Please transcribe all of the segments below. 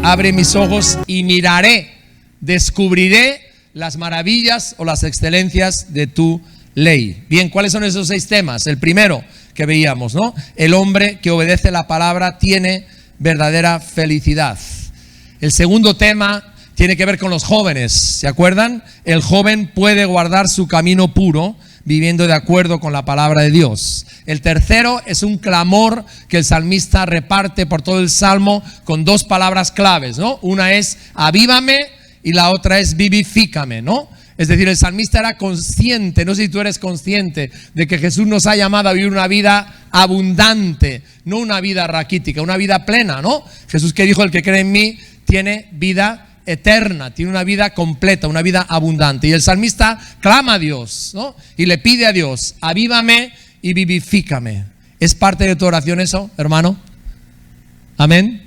abre mis ojos y miraré, descubriré las maravillas o las excelencias de tu ley. Bien, ¿cuáles son esos 6 temas? El primero que veíamos, ¿no? El hombre que obedece la palabra tiene verdadera felicidad. El segundo tema tiene que ver con los jóvenes, ¿se acuerdan? El joven puede guardar su camino puro viviendo de acuerdo con la palabra de Dios. El tercero es un clamor que el salmista reparte por todo el salmo con 2 palabras claves, ¿no? Una es avívame y la otra es vivifícame, ¿no? Es decir, el salmista era consciente, no sé si tú eres consciente, de que Jesús nos ha llamado a vivir una vida abundante, no una vida raquítica, una vida plena, ¿no? Jesús que dijo, el que cree en mí tiene vida eterna, tiene una vida completa, una vida abundante. Y el salmista clama a Dios, ¿no? Y le pide a Dios, avívame y vivifícame. ¿Es parte de tu oración eso, hermano? Amén.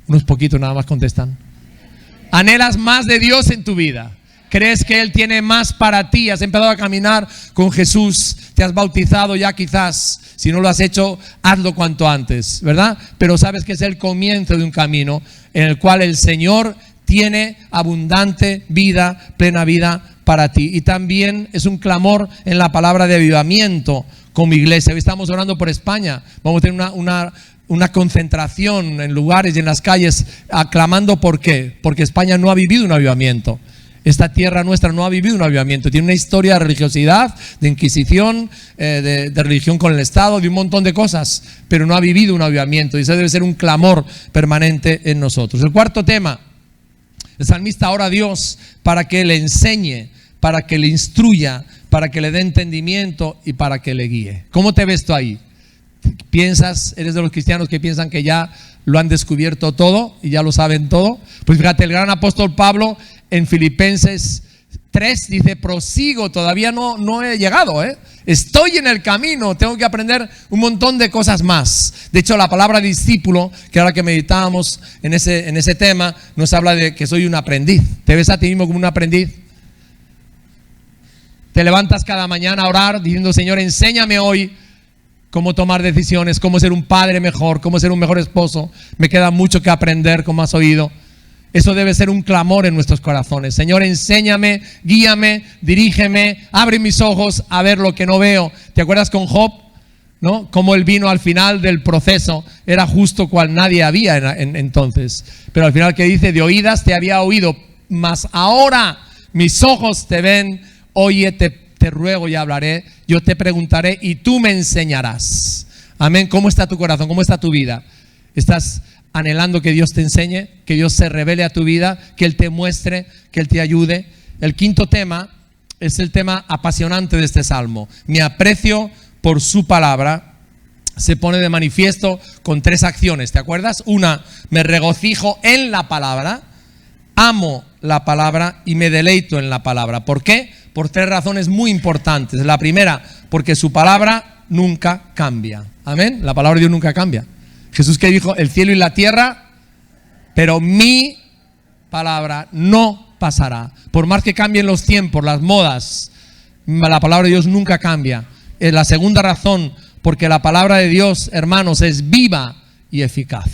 Unos poquitos nada más contestan. ¿Anhelas más de Dios en tu vida? ¿Crees que Él tiene más para ti? ¿Has empezado a caminar con Jesús? ¿Te has bautizado ya quizás? Si no lo has hecho, hazlo cuanto antes, ¿verdad? Pero sabes que es el comienzo de un camino en el cual el Señor tiene abundante vida, plena vida para ti. Y también es un clamor en la palabra de avivamiento como iglesia. Hoy estamos orando por España. Vamos a tener una concentración en lugares y en las calles aclamando. ¿Por qué? Porque España no ha vivido un avivamiento. Esta tierra nuestra no ha vivido un avivamiento. Tiene una historia de religiosidad, de inquisición, de religión con el Estado, de un montón de cosas, pero no ha vivido un avivamiento. Y eso debe ser un clamor permanente en nosotros. El cuarto tema, el salmista ora a Dios para que le enseñe, para que le instruya, para que le dé entendimiento y para que le guíe. ¿Cómo te ves tú ahí? ¿Piensas, eres de los cristianos que piensan que ya lo han descubierto todo y ya lo saben todo? Pues fíjate, el gran apóstol Pablo en Filipenses 3 dice, prosigo, todavía no he llegado, estoy en el camino, tengo que aprender un montón de cosas más. De hecho, la palabra discípulo, que ahora que meditábamos en ese tema, nos habla de que soy un aprendiz. ¿Te ves a ti mismo como un aprendiz? Te levantas cada mañana a orar diciendo, Señor, enséñame hoy cómo tomar decisiones, cómo ser un padre mejor, cómo ser un mejor esposo. Me queda mucho que aprender, como has oído. Eso debe ser un clamor en nuestros corazones. Señor, enséñame, guíame, dirígeme, abre mis ojos a ver lo que no veo. ¿Te acuerdas con Job? ¿No? Cómo él vino al final del proceso. Era justo cual nadie había entonces. Pero al final, ¿qué dice? De oídas te había oído, mas ahora mis ojos te ven. Oye, te ruego y hablaré. Yo te preguntaré y tú me enseñarás. Amén. ¿Cómo está tu corazón? ¿Cómo está tu vida? ¿Estás anhelando que Dios te enseñe, que Dios se revele a tu vida, que Él te muestre, que Él te ayude? El quinto tema es el tema apasionante de este salmo. Mi aprecio por su palabra se pone de manifiesto con 3 acciones, ¿te acuerdas? Una, me regocijo en la palabra, amo la palabra y me deleito en la palabra. ¿Por qué? Por 3 razones muy importantes. La primera, porque su palabra nunca cambia. Amén. La palabra de Dios nunca cambia. Jesús que dijo, el cielo y la tierra, pero mi palabra no pasará. Por más que cambien los tiempos, las modas, la palabra de Dios nunca cambia. La segunda razón, porque la palabra de Dios, hermanos, es viva y eficaz.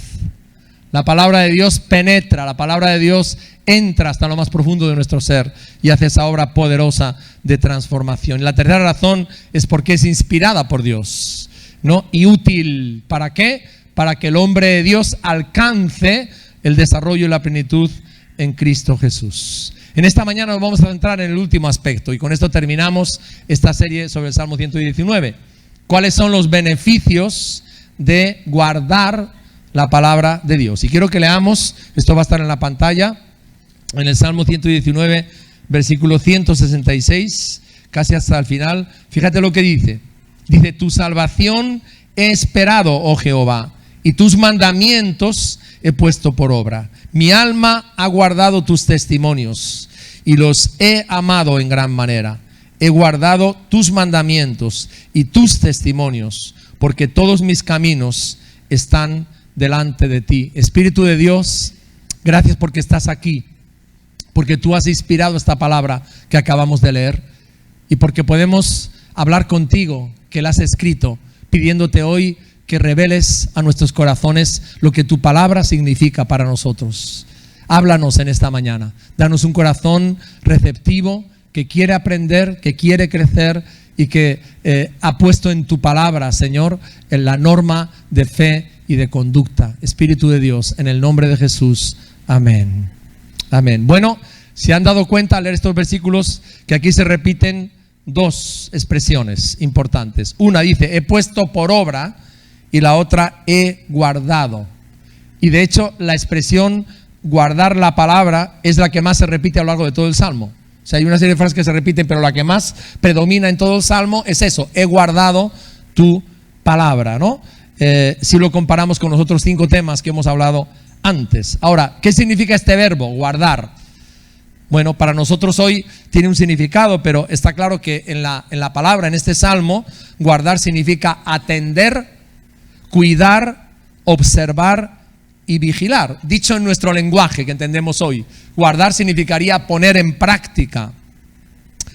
La palabra de Dios penetra, la palabra de Dios entra hasta lo más profundo de nuestro ser y hace esa obra poderosa de transformación. Y la tercera razón es porque es inspirada por Dios, ¿no? Y útil. ¿Para qué? Para que el hombre de Dios alcance el desarrollo y la plenitud en Cristo Jesús. En esta mañana nos vamos a centrar en el último aspecto y con esto terminamos esta serie sobre el Salmo 119. ¿Cuáles son los beneficios de guardar la palabra de Dios? Y quiero que leamos, esto va a estar en la pantalla, en el Salmo 119, versículo 166, casi hasta el final. Fíjate lo que dice. Dice, tu salvación he esperado, oh Jehová, y tus mandamientos he puesto por obra. Mi alma ha guardado tus testimonios y los he amado en gran manera. He guardado tus mandamientos y tus testimonios, porque todos mis caminos están delante de ti. Espíritu de Dios, gracias porque estás aquí, porque tú has inspirado esta palabra que acabamos de leer y porque podemos hablar contigo, que la has escrito, pidiéndote hoy que reveles a nuestros corazones lo que tu palabra significa para nosotros. Háblanos en esta mañana. Danos un corazón receptivo, que quiere aprender, que quiere crecer y que ha puesto en tu palabra, Señor, en la norma de fe y de conducta. Espíritu de Dios, en el nombre de Jesús. Amén. Amén. Bueno, se han dado cuenta al leer estos versículos que aquí se repiten dos expresiones importantes. Una dice, he puesto por obra, y la otra, he guardado. Y de hecho, la expresión guardar la palabra es la que más se repite a lo largo de todo el Salmo. O sea, hay una serie de frases que se repiten, pero la que más predomina en todo el Salmo es eso, he guardado tu palabra, ¿no? Si lo comparamos con los otros 5 temas que hemos hablado antes. Ahora, ¿qué significa este verbo, guardar? Bueno, para nosotros hoy tiene un significado, pero está claro que en la palabra, en este Salmo, guardar significa atender, cuidar, observar y vigilar. Dicho en nuestro lenguaje que entendemos hoy, guardar significaría poner en práctica,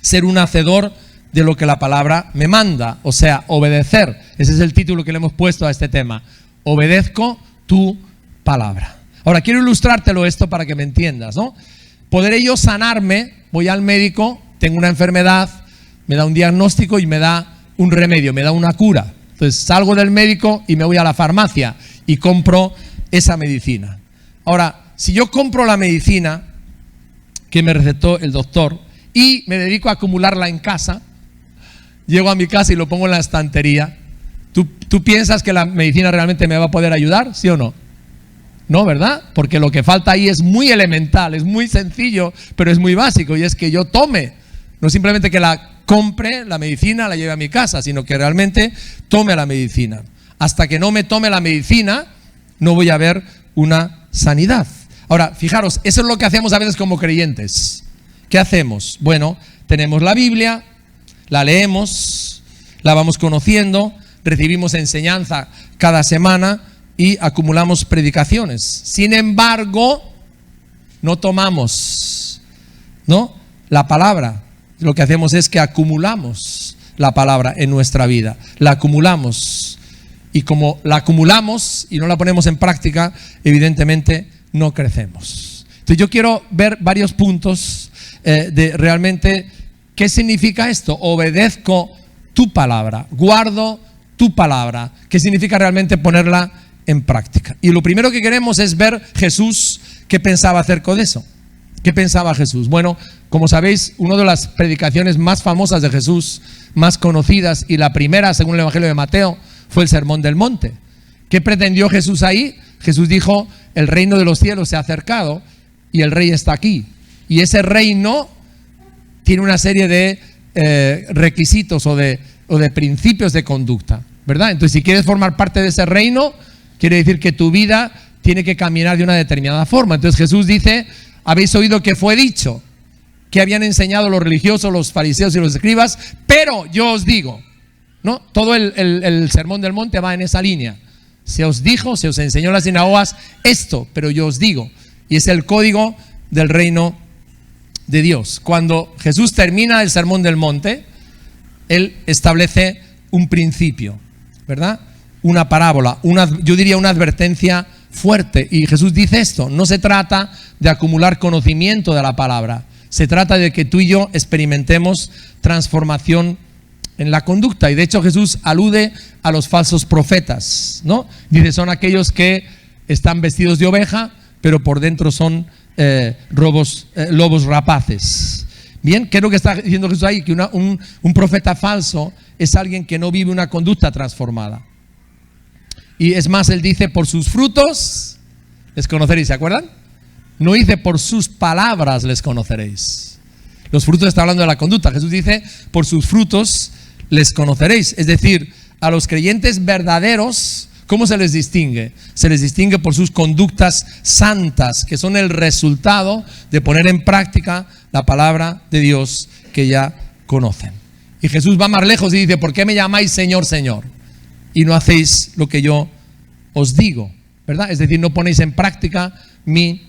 ser un hacedor de lo que la palabra me manda, o sea, obedecer. Ese es el título que le hemos puesto a este tema. Obedezco tu palabra. Ahora, quiero ilustrártelo esto para que me entiendas, ¿no? ¿Podré yo sanarme? Voy al médico, tengo una enfermedad, me da un diagnóstico y me da un remedio, me da una cura. Entonces salgo del médico y me voy a la farmacia y compro esa medicina. Ahora, si yo compro la medicina que me recetó el doctor y me dedico a acumularla en casa, llego a mi casa y lo pongo en la estantería, ¿tú piensas que la medicina realmente me va a poder ayudar? ¿Sí o no? No, ¿verdad? Porque lo que falta ahí es muy elemental, es muy sencillo, pero es muy básico, y es que yo tome, no simplemente que la compre la medicina, la lleve a mi casa, sino que realmente tome la medicina. Hasta que no me tome la medicina, no voy a ver una sanidad. Ahora, fijaros, eso es lo que hacemos a veces como creyentes. ¿Qué hacemos? Bueno, tenemos la Biblia, la leemos, la vamos conociendo, recibimos enseñanza cada semana y acumulamos predicaciones. Sin embargo, no tomamos, ¿no?, la palabra. Lo que hacemos es que acumulamos la palabra en nuestra vida. La acumulamos. Y como la acumulamos y no la ponemos en práctica, evidentemente no crecemos. Entonces yo quiero ver varios puntos de realmente qué significa esto. Obedezco tu palabra, guardo tu palabra. ¿Qué significa realmente ponerla en práctica? Y lo primero que queremos es ver Jesús qué pensaba acerca de eso. ¿Qué pensaba Jesús? Bueno, como sabéis, una de las predicaciones más famosas de Jesús, más conocidas, y la primera, según el Evangelio de Mateo, fue el Sermón del Monte. ¿Qué pretendió Jesús ahí? Jesús dijo, el reino de los cielos se ha acercado y el rey está aquí. Y ese reino tiene una serie de requisitos o de principios de conducta, ¿verdad? Entonces, si quieres formar parte de ese reino, quiere decir que tu vida tiene que caminar de una determinada forma. Entonces Jesús dice, habéis oído que fue dicho, que habían enseñado los religiosos, los fariseos y los escribas, pero yo os digo, ¿no? Todo el Sermón del Monte va en esa línea. Se os dijo, se os enseñó en las sinagogas esto, pero yo os digo. Y es el código del reino de Dios. Cuando Jesús termina el Sermón del Monte, Él establece un principio, ¿verdad? Una parábola, yo diría una advertencia fuerte. Y Jesús dice esto, no se trata de acumular conocimiento de la palabra, se trata de que tú y yo experimentemos transformación en la conducta. Y de hecho Jesús alude a los falsos profetas, ¿no? Dice, son aquellos que están vestidos de oveja, pero por dentro son lobos rapaces. Bien, ¿qué es lo que está diciendo Jesús ahí? Que un profeta falso es alguien que no vive una conducta transformada. Y es más, Él dice, por sus frutos les conoceréis, ¿se acuerdan? No dice, por sus palabras les conoceréis. Los frutos está hablando de la conducta. Jesús dice, por sus frutos les conoceréis. Es decir, a los creyentes verdaderos, ¿cómo se les distingue? Se les distingue por sus conductas santas, que son el resultado de poner en práctica la palabra de Dios que ya conocen. Y Jesús va más lejos y dice, ¿por qué me llamáis Señor, Señor? Y no hacéis lo que yo os digo, ¿verdad? Es decir, no ponéis en práctica mi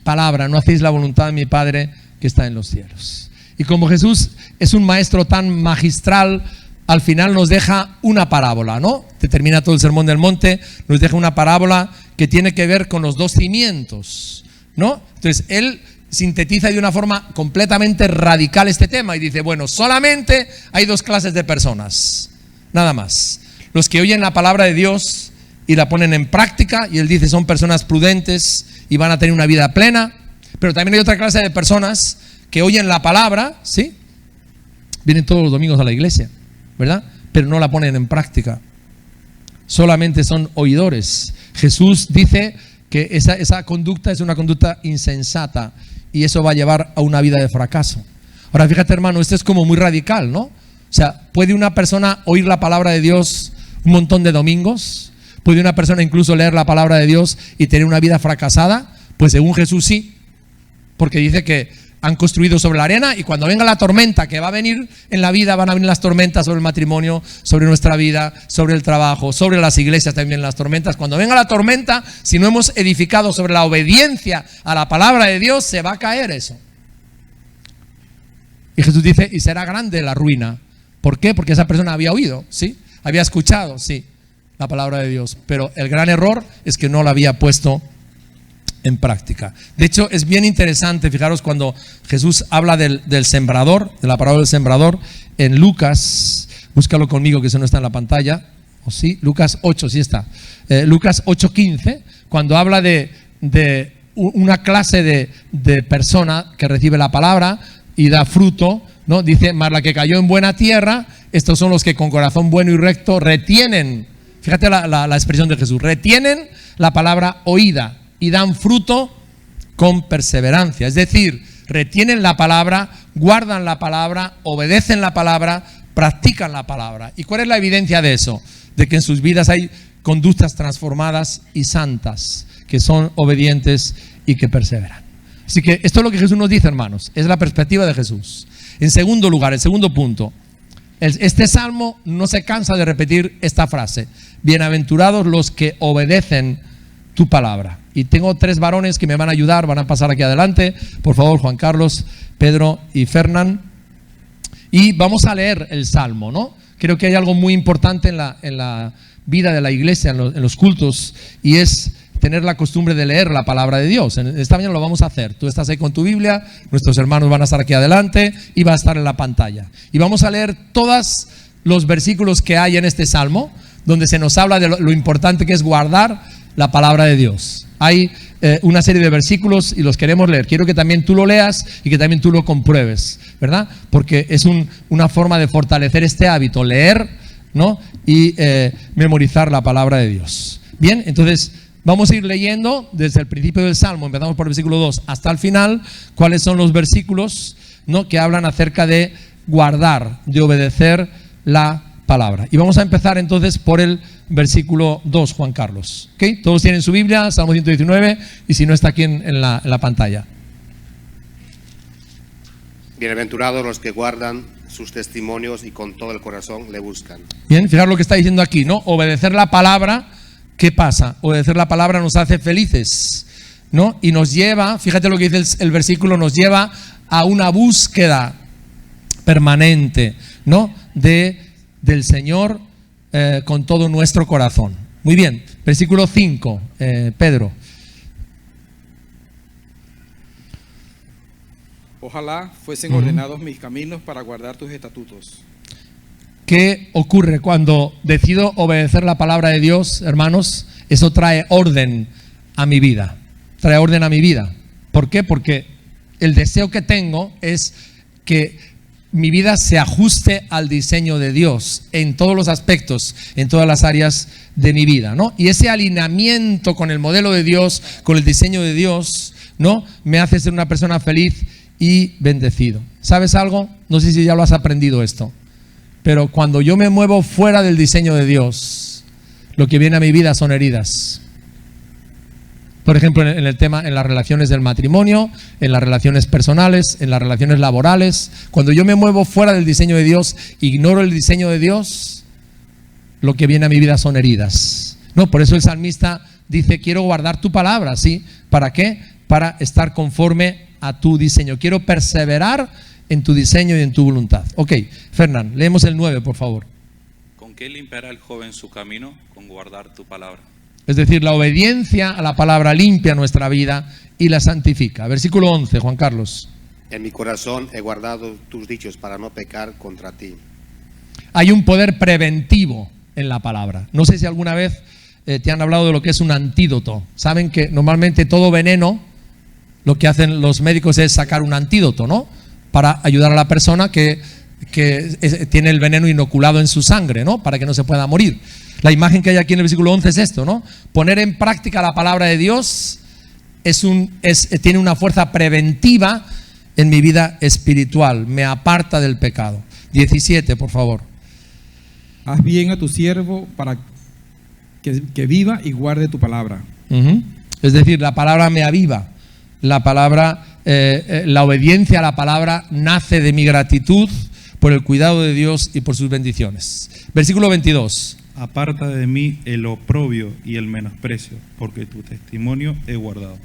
palabra, no hacéis la voluntad de mi Padre que está en los cielos. Y como Jesús es un maestro tan magistral al final nos deja una parábola, ¿no? Termina todo el Sermón del Monte, nos deja una parábola que tiene que ver con los dos cimientos, ¿no? Entonces, él sintetiza de una forma completamente radical este tema y dice, bueno, solamente hay dos clases de personas, nada más. Los que oyen la palabra de Dios y la ponen en práctica, y él dice son personas prudentes y van a tener una vida plena. Pero también hay otra clase de personas que oyen la palabra, ¿sí? Vienen todos los domingos a la iglesia, ¿verdad? Pero no la ponen en práctica. Solamente son oidores. Jesús dice que esa conducta es una conducta insensata y eso va a llevar a una vida de fracaso. Ahora fíjate, hermano, esto es como muy radical, ¿no? O sea, ¿puede una persona oír la palabra de Dios un montón de domingos? ¿Puede una persona incluso leer la palabra de Dios y tener una vida fracasada? Pues según Jesús sí, porque dice que han construido sobre la arena y cuando venga la tormenta que va a venir en la vida, van a venir las tormentas sobre el matrimonio, sobre nuestra vida, sobre el trabajo, sobre las iglesias también las tormentas. Cuando venga la tormenta, si no hemos edificado sobre la obediencia a la palabra de Dios, se va a caer eso. Y Jesús dice, y será grande la ruina. ¿Por qué? Porque esa persona había oído, ¿sí? Había escuchado, sí, la palabra de Dios, pero el gran error es que no la había puesto en práctica. De hecho, es bien interesante, fijaros, cuando Jesús habla del sembrador, de la parábola del sembrador, en Lucas, búscalo conmigo que eso no está en la pantalla, ¿o sí? Lucas 8, sí está. Lucas 8:15, cuando habla de una clase de persona que recibe la palabra y da fruto, ¿no? Dice, mas la que cayó en buena tierra, estos son los que con corazón bueno y recto retienen, fíjate la expresión de Jesús, retienen la palabra oída y dan fruto con perseverancia. Es decir, retienen la palabra, guardan la palabra, obedecen la palabra, practican la palabra. ¿Y cuál es la evidencia de eso? De que en sus vidas hay conductas transformadas y santas, que son obedientes y que perseveran. Así que esto es lo que Jesús nos dice, hermanos, es la perspectiva de Jesús. En segundo lugar, el segundo punto, este salmo no se cansa de repetir esta frase: bienaventurados los que obedecen tu palabra. Y tengo 3 varones que me van a ayudar, van a pasar aquí adelante. Por favor, Juan Carlos, Pedro y Fernán. Y vamos a leer el salmo, ¿no? Creo que hay algo muy importante en la vida de la iglesia, en los cultos, y es tener la costumbre de leer la palabra de Dios. Esta mañana lo vamos a hacer. Tú estás ahí con tu Biblia, nuestros hermanos van a estar aquí adelante y va a estar en la pantalla. Y vamos a leer todos los versículos que hay en este salmo, donde se nos habla de lo importante que es guardar la palabra de Dios. Hay una serie de versículos y los queremos leer. Quiero que también tú lo leas y que también tú lo compruebes, ¿verdad? Porque es una forma de fortalecer este hábito, leer, ¿no? Y memorizar la palabra de Dios. Bien, entonces vamos a ir leyendo desde el principio del Salmo, empezamos por el versículo 2 hasta el final, cuáles son los versículos, ¿no?, que hablan acerca de guardar, de obedecer la palabra. Y vamos a empezar entonces por el versículo 2, Juan Carlos. ¿Okay? Todos tienen su Biblia, Salmo 119, y si no está aquí en la pantalla. Bienaventurados los que guardan sus testimonios y con todo el corazón le buscan. Bien, fijaros lo que está diciendo aquí, ¿no? Obedecer la palabra, ¿qué pasa? Obedecer la palabra nos hace felices, ¿no? Y nos lleva, fíjate lo que dice el versículo, nos lleva a una búsqueda permanente, ¿no?, del Señor con todo nuestro corazón. Muy bien, versículo 5, Pedro. Ojalá fuesen ordenados mis caminos para guardar tus estatutos. ¿Qué ocurre cuando decido obedecer la palabra de Dios, hermanos? Eso trae orden a mi vida. Trae orden a mi vida. ¿Por qué? Porque el deseo que tengo es que mi vida se ajuste al diseño de Dios en todos los aspectos, en todas las áreas de mi vida, ¿no? Y ese alineamiento con el modelo de Dios, con el diseño de Dios, ¿no?, me hace ser una persona feliz y bendecido. ¿Sabes algo? No sé si ya lo has aprendido esto, pero cuando yo me muevo fuera del diseño de Dios, lo que viene a mi vida son heridas. Por ejemplo, en el tema, en las relaciones del matrimonio, en las relaciones personales, en las relaciones laborales. Cuando yo me muevo fuera del diseño de Dios, ignoro el diseño de Dios, lo que viene a mi vida son heridas. No, por eso el salmista dice, quiero guardar tu palabra, ¿sí? ¿Para qué? Para estar conforme a tu diseño. Quiero perseverar en tu diseño y en tu voluntad. Ok, Fernán, leemos el 9, por favor. qué limpiará el joven su camino? Con guardar tu palabra. Es decir, la obediencia a la palabra limpia nuestra vida y la santifica. Versículo 11, Juan Carlos. En mi corazón he guardado tus dichos para no pecar contra ti. Hay un poder preventivo en la palabra. No sé si alguna vez te han hablado de lo que es un antídoto. Saben que normalmente todo veneno, lo que hacen los médicos es sacar un antídoto, ¿no? Para ayudar a la persona que tiene el veneno inoculado en su sangre, ¿no? Para que no se pueda morir. La imagen que hay aquí en el versículo 11 es esto, ¿no? Poner en práctica la palabra de Dios tiene una fuerza preventiva en mi vida espiritual. Me aparta del pecado. 17, por favor. Haz bien a tu siervo para que viva y guarde tu palabra. Es decir, la palabra me aviva. La palabra, la obediencia a la palabra nace de mi gratitud por el cuidado de Dios y por sus bendiciones. Versículo 22. Aparta de mí el oprobio y el menosprecio, porque tu testimonio he guardado.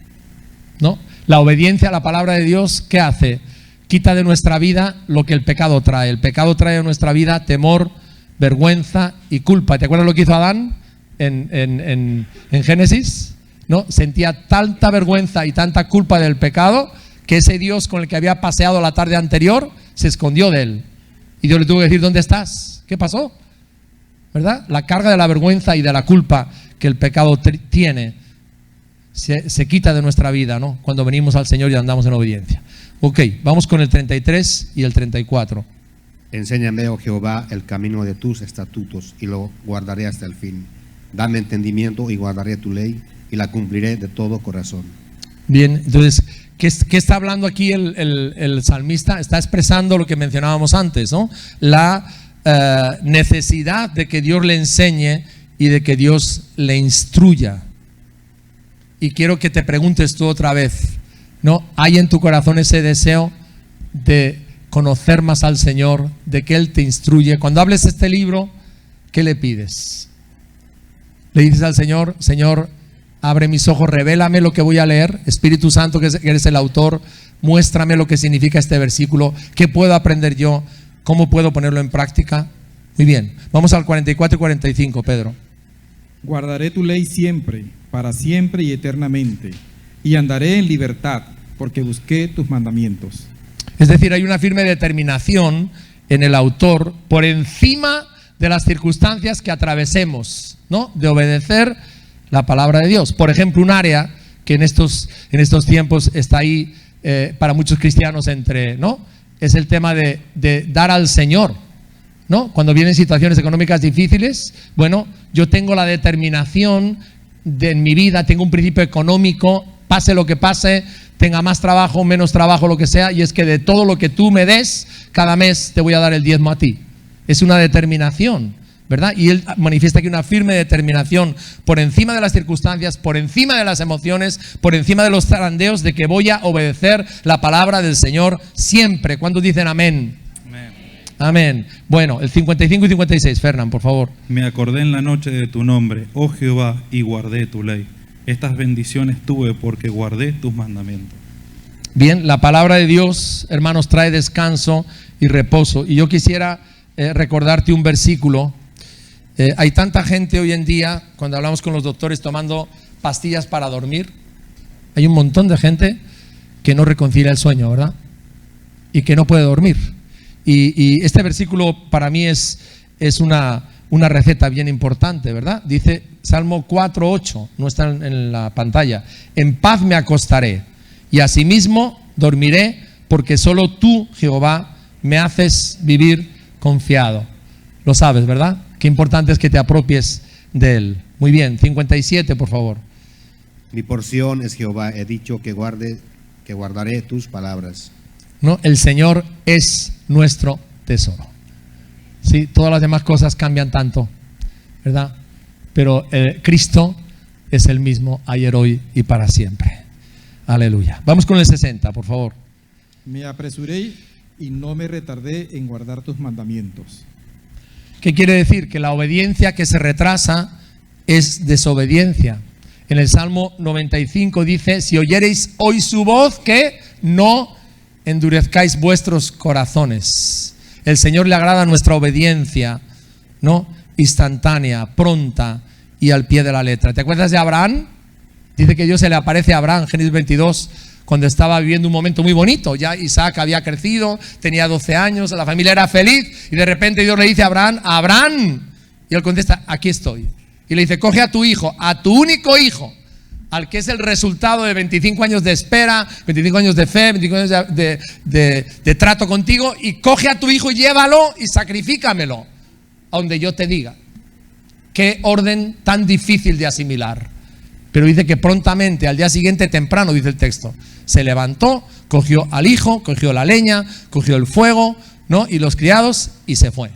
¿No? La obediencia a la palabra de Dios, ¿qué hace? Quita de nuestra vida lo que el pecado trae. El pecado trae a nuestra vida temor, vergüenza y culpa. ¿Te acuerdas lo que hizo Adán en Génesis? ¿No? Sentía tanta vergüenza y tanta culpa del pecado que ese Dios con el que había paseado la tarde anterior se escondió de él. Y Dios le tuvo que decir, ¿dónde estás? ¿Qué pasó? ¿Verdad? La carga de la vergüenza y de la culpa que el pecado tiene se quita de nuestra vida, ¿no? Cuando venimos al Señor y andamos en obediencia. Ok, vamos con el 33 y el 34. Enséñame, oh Jehová, el camino de tus estatutos y lo guardaré hasta el fin. Dame entendimiento y guardaré tu ley y la cumpliré de todo corazón. Bien, entonces, ¿qué está hablando aquí el salmista? Está expresando lo que mencionábamos antes, ¿no? La necesidad de que Dios le enseñe y de que Dios le instruya. Y quiero que te preguntes tú otra vez, ¿no? ¿Hay en tu corazón ese deseo de conocer más al Señor, de que Él te instruye? Cuando hables este libro, ¿qué le pides? Le dices al Señor, Señor, abre mis ojos, revélame lo que voy a leer. Espíritu Santo, que eres el autor, muéstrame lo que significa este versículo. ¿Qué puedo aprender yo? ¿Cómo puedo ponerlo en práctica? Muy bien, vamos al 44 y 45, Pedro. Guardaré tu ley siempre, para siempre y eternamente, y andaré en libertad, porque busqué tus mandamientos. Es decir, hay una firme determinación en el autor por encima de las circunstancias que atravesemos, ¿no? De obedecer la palabra de Dios. Por ejemplo, un área que en estos tiempos está ahí para muchos cristianos ¿no? Es el tema de dar al Señor, ¿no? Cuando vienen situaciones económicas difíciles, bueno, yo tengo la determinación en mi vida, tengo un principio económico, pase lo que pase, tenga más trabajo, menos trabajo, lo que sea, y es que de todo lo que tú me des, cada mes te voy a dar el diezmo a ti. Es una determinación, ¿verdad? Y él manifiesta aquí una firme determinación por encima de las circunstancias, por encima de las emociones, por encima de los zarandeos, de que voy a obedecer la palabra del Señor siempre. ¿Cuántos dicen amén? Amén. Amén. Bueno, el 55 y 56, Fernán, por favor. Me acordé en la noche de tu nombre, oh Jehová, y guardé tu ley. Estas bendiciones tuve porque guardé tus mandamientos. Bien, la palabra de Dios, hermanos, trae descanso y reposo. Y yo quisiera recordarte un versículo. Hay tanta gente hoy en día, cuando hablamos con los doctores, tomando pastillas para dormir. Hay un montón de gente que no reconcilia el sueño, ¿verdad? Y que no puede dormir. Y este versículo para mí es una receta bien importante, ¿verdad? Dice Salmo 4:8, no está en la pantalla. En paz me acostaré y asimismo dormiré, porque solo tú, Jehová, me haces vivir confiado. Lo sabes, ¿verdad? Qué importante es que te apropies de él. Muy bien, 57, por favor. Mi porción es Jehová, he dicho que guardaré tus palabras. ¿No? El Señor es nuestro tesoro. Sí, todas las demás cosas cambian tanto, ¿verdad? Pero Cristo es el mismo ayer, hoy y para siempre. Aleluya. Vamos con el 60, por favor. Me apresuré y no me retardé en guardar tus mandamientos. ¿Qué quiere decir? Que la obediencia que se retrasa es desobediencia. En el Salmo 95 dice: si oyereis hoy su voz, que no endurezcáis vuestros corazones. El Señor le agrada nuestra obediencia, ¿no? instantánea, pronta y al pie de la letra. ¿Te acuerdas de Abraham? Dice que Dios se le aparece a Abraham, Génesis 22, cuando estaba viviendo un momento muy bonito. Ya Isaac había crecido, tenía 12 años, la familia era feliz, y de repente Dios le dice a Abraham, Abraham, y él contesta, aquí estoy. Y le dice, coge a tu hijo, a tu único hijo, al que es el resultado de 25 años de espera, 25 años de fe, 25 años de trato contigo, y coge a tu hijo y llévalo y sacrifícamelo a donde yo te diga. Qué orden tan difícil de asimilar. Pero dice que prontamente, al día siguiente, temprano, dice el texto, se levantó, cogió al hijo, cogió la leña, cogió el fuego, ¿no? Y los criados, y se fue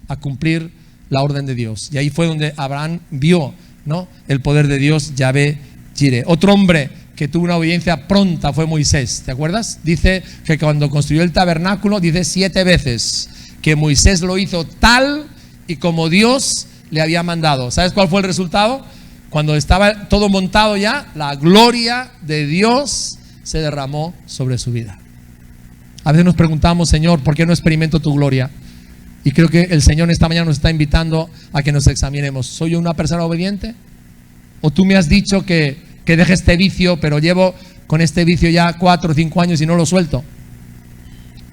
a cumplir la orden de Dios. Y ahí fue donde Abraham vio, ¿no?, el poder de Dios, Yahvé Jireh. Otro hombre que tuvo una obediencia pronta fue Moisés, ¿te acuerdas? Dice que cuando construyó el tabernáculo, dice 7 veces que Moisés lo hizo tal y como Dios le había mandado. ¿Sabes cuál fue el resultado? Cuando estaba todo montado ya, la gloria de Dios se derramó sobre su vida. A veces nos preguntamos, Señor, ¿por qué no experimento tu gloria? Y creo que el Señor esta mañana nos está invitando a que nos examinemos. ¿Soy yo una persona obediente? ¿O tú me has dicho que deje este vicio, pero llevo con este vicio ya 4 o 5 años y no lo suelto?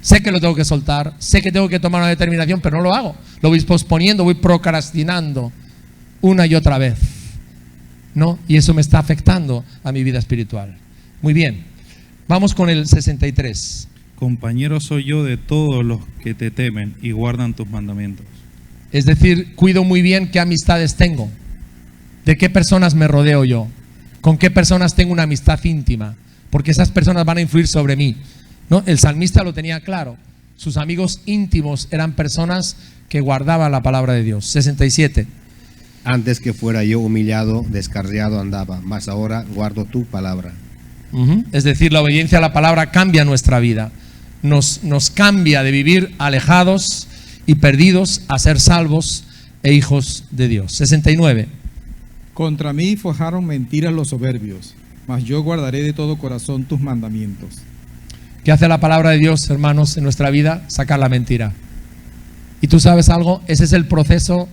Sé que lo tengo que soltar, sé que tengo que tomar una determinación, pero no lo hago. Lo voy posponiendo, voy procrastinando una y otra vez, ¿no? Y eso me está afectando a mi vida espiritual. Muy bien, vamos con el 63. Compañero soy yo de todos los que te temen y guardan tus mandamientos. Es decir, cuido muy bien qué amistades tengo, de qué personas me rodeo yo, con qué personas tengo una amistad íntima, porque esas personas van a influir sobre mí, ¿no? El salmista lo tenía claro, sus amigos íntimos eran personas que guardaban la palabra de Dios. 67. Antes que fuera yo humillado, descarriado andaba, mas ahora guardo tu palabra. Es decir, la obediencia a la palabra cambia nuestra vida. Nos cambia de vivir alejados y perdidos a ser salvos e hijos de Dios. 69. Contra mí forjaron mentiras los soberbios, mas yo guardaré de todo corazón tus mandamientos. ¿Qué hace la palabra de Dios, hermanos, en nuestra vida? Sacar la mentira. Y tú sabes algo, ese es el proceso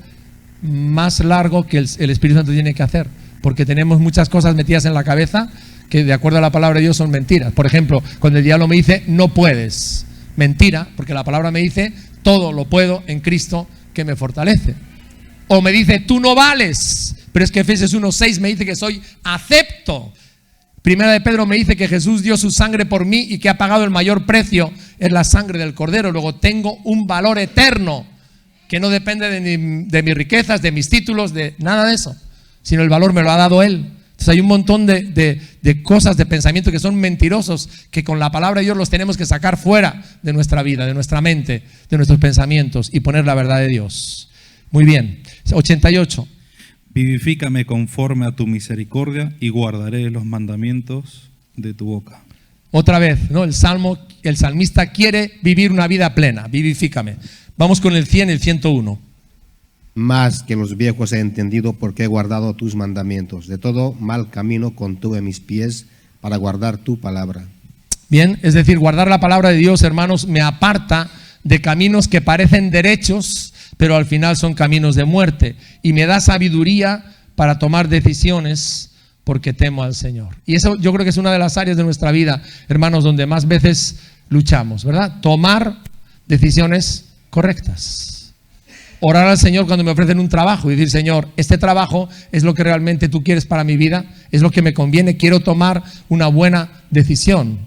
más largo que el Espíritu Santo tiene que hacer, porque tenemos muchas cosas metidas en la cabeza que de acuerdo a la palabra de Dios son mentiras. Por ejemplo, cuando el diablo me dice no puedes, mentira, porque la palabra me dice todo lo puedo en Cristo que me fortalece. O me dice tú no vales, pero es que Efesios 1:6 me dice que soy acepto. Primera de Pedro me dice que Jesús dio su sangre por mí y que ha pagado el mayor precio, es la sangre del Cordero. Luego tengo un valor eterno que no depende de mis riquezas, de mis títulos, de nada de eso, sino el valor me lo ha dado Él. Entonces hay un montón de cosas, de pensamientos que son mentirosos, que con la palabra de Dios los tenemos que sacar fuera de nuestra vida, de nuestra mente, de nuestros pensamientos y poner la verdad de Dios. Muy bien, 88. Vivifícame conforme a tu misericordia y guardaré los mandamientos de tu boca. Otra vez, ¿no? El salmista quiere vivir una vida plena. Vivifícame. Vamos con el 100, el 101. Más que los viejos he entendido porque he guardado tus mandamientos. De todo mal camino contuve mis pies para guardar tu palabra. Bien, es decir, guardar la palabra de Dios, hermanos, me aparta de caminos que parecen derechos, pero al final son caminos de muerte. Y me da sabiduría para tomar decisiones porque temo al Señor. Y eso yo creo que es una de las áreas de nuestra vida, hermanos, donde más veces luchamos, ¿verdad? Tomar decisiones correctas. Orar al Señor cuando me ofrecen un trabajo y decir, Señor, este trabajo es lo que realmente tú quieres para mi vida, es lo que me conviene, quiero tomar una buena decisión,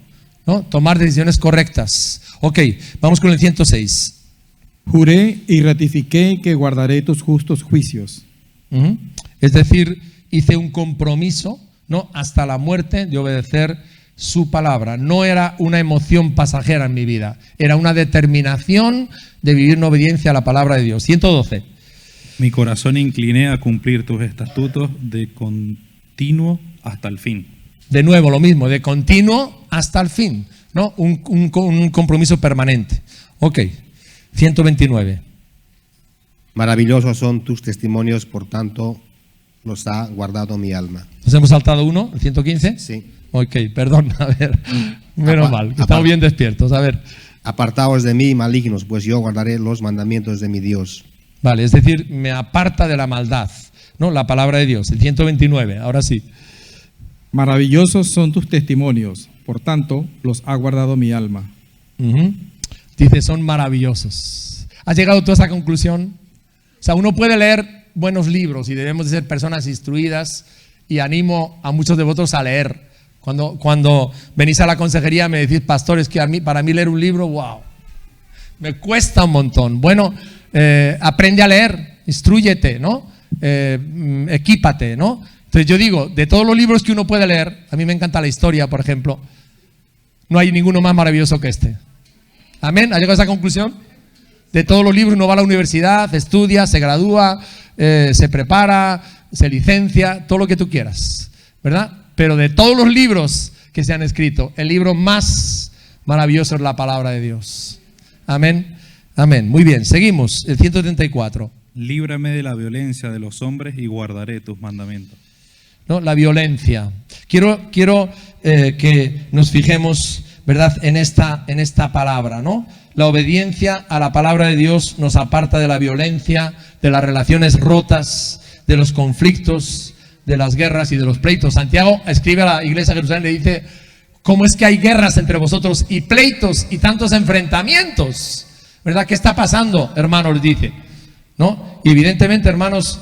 ¿no? Tomar decisiones correctas. Ok, vamos con el 106. Juré y ratifiqué que guardaré tus justos juicios. Es decir, hice un compromiso, ¿no?, hasta la muerte de obedecer su palabra. No era una emoción pasajera en mi vida, era una determinación de vivir en obediencia a la palabra de Dios. 112. Mi corazón incliné a cumplir tus estatutos de continuo hasta el fin. De nuevo lo mismo, de continuo hasta el fin, ¿no? Un compromiso permanente. Ok, 129. Maravillosos son tus testimonios, por tanto los ha guardado mi alma. ¿Nos hemos saltado uno, el 115? Sí. Ok, perdón, a ver, menos mal, estamos bien despiertos, a ver. Apartaos de mí, malignos, pues yo guardaré los mandamientos de mi Dios. Vale, es decir, me aparta de la maldad, ¿no? La palabra de Dios, el 129, ahora sí. Maravillosos son tus testimonios, por tanto, los ha guardado mi alma. Dice, son maravillosos. ¿Has llegado tú a esa conclusión? O sea, uno puede leer buenos libros y debemos de ser personas instruidas, y animo a muchos de vosotros a leer. Cuando venís a la consejería me decís, pastor, es que para mí leer un libro, wow, me cuesta un montón. Bueno, aprende a leer, instrúyete, ¿no? Equípate, ¿no? Entonces yo digo, de todos los libros que uno puede leer, a mí me encanta la historia, por ejemplo, no hay ninguno más maravilloso que este. ¿Amén? ¿Ha llegado a esa conclusión? De todos los libros uno va a la universidad, estudia, se gradúa, se prepara, se licencia, todo lo que tú quieras, ¿verdad? Pero de todos los libros que se han escrito, el libro más maravilloso es la palabra de Dios. Amén. Amén. Muy bien, seguimos. El 134. Líbrame de la violencia de los hombres y guardaré tus mandamientos. ¿No? La violencia. Quiero que nos fijemos, ¿verdad?, en esta palabra, ¿no? La obediencia a la palabra de Dios nos aparta de la violencia, de las relaciones rotas, de los conflictos, de las guerras y de los pleitos. Santiago escribe a la iglesia de Jerusalén y le dice, ¿cómo es que hay guerras entre vosotros y pleitos y tantos enfrentamientos? ¿Verdad? ¿Qué está pasando, hermanos? Dice, ¿no? Y evidentemente, hermanos,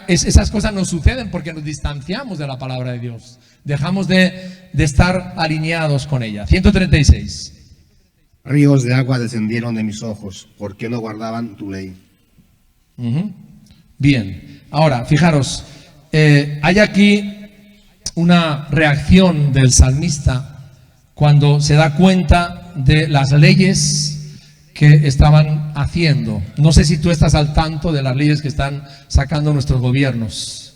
esas cosas nos suceden porque nos distanciamos de la palabra de Dios. Dejamos de estar alineados con ella. 136. Ríos de agua descendieron de mis ojos, porque no guardaban tu ley. Bien, ahora, fijaros, hay aquí una reacción del salmista cuando se da cuenta de las leyes que estaban haciendo. No sé si tú estás al tanto de las leyes que están sacando nuestros gobiernos,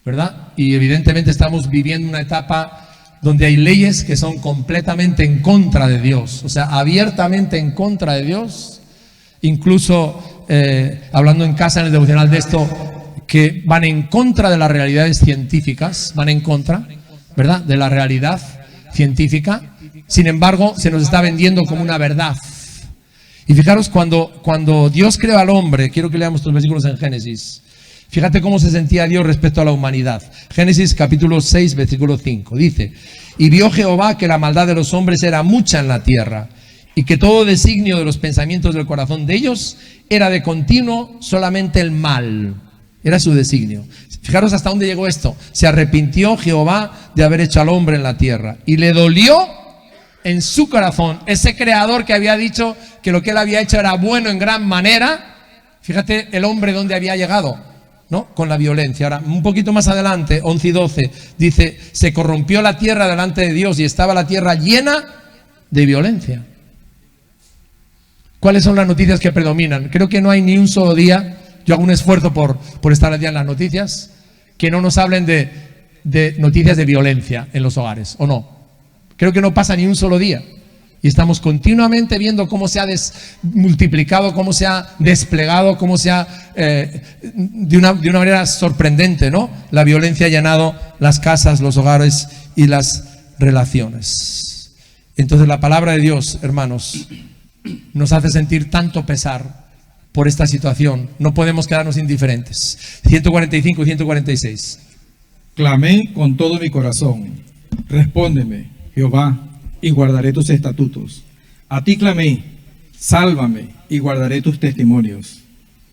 ¿verdad? Y evidentemente estamos viviendo una etapa donde hay leyes que son completamente en contra de Dios, o sea, abiertamente en contra de Dios, incluso hablando en casa en el devocional de esto, que van en contra de las realidades científicas, van en contra, ¿verdad?, de la realidad científica. Sin embargo, se nos está vendiendo como una verdad. Y fijaros, cuando Dios creó al hombre, quiero que leamos estos versículos en Génesis. Fíjate cómo se sentía Dios respecto a la humanidad. Génesis capítulo 6, versículo 5. Dice, y vio Jehová que la maldad de los hombres era mucha en la tierra, y que todo designio de los pensamientos del corazón de ellos era de continuo solamente el mal. Era su designio. Fijaros hasta dónde llegó esto. Se arrepintió Jehová de haber hecho al hombre en la tierra, y le dolió en su corazón ese creador que había dicho que lo que él había hecho era bueno en gran manera. Fíjate el hombre donde había llegado, ¿no? Con la violencia. Ahora, un poquito más adelante, 11 y 12, dice, se corrompió la tierra delante de Dios y estaba la tierra llena de violencia. ¿Cuáles son las noticias que predominan? Creo que no hay ni un solo día, yo hago un esfuerzo por estar al día en las noticias, que no nos hablen de noticias de violencia en los hogares, ¿o no? Creo que no pasa ni un solo día. Y estamos continuamente viendo cómo se ha multiplicado, cómo se ha desplegado, cómo se ha, de una manera sorprendente, ¿no?, la violencia ha llenado las casas, los hogares y las relaciones. Entonces la palabra de Dios, hermanos, nos hace sentir tanto pesar por esta situación. No podemos quedarnos indiferentes. 145 y 146. Clamé con todo mi corazón. Respóndeme, Jehová, y guardaré tus estatutos. A ti clamé, sálvame, y guardaré tus testimonios.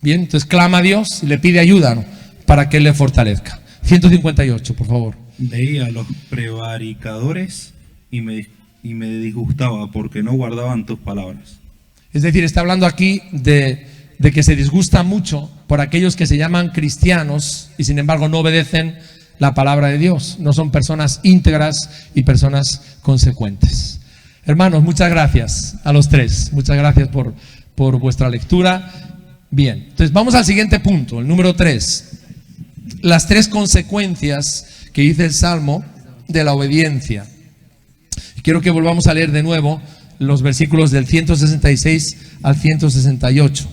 Bien, entonces clama a Dios y le pide ayuda, ¿no?, para que Él le fortalezca. 158, por favor. Veía a los prevaricadores y me disgustaba porque no guardaban tus palabras. Es decir, está hablando aquí de que se disgusta mucho por aquellos que se llaman cristianos y sin embargo no obedecen la palabra de Dios. No son personas íntegras y personas consecuentes. Hermanos, muchas gracias a los tres. Muchas gracias por vuestra lectura. Bien, entonces vamos al siguiente punto, el número 3. Las 3 consecuencias que dice el Salmo de la obediencia. Quiero que volvamos a leer de nuevo los versículos del 166 al 168.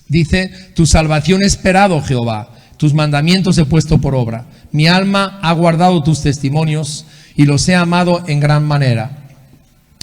Dice, tu salvación he esperado, Jehová. Tus mandamientos he puesto por obra. Mi alma ha guardado tus testimonios y los he amado en gran manera.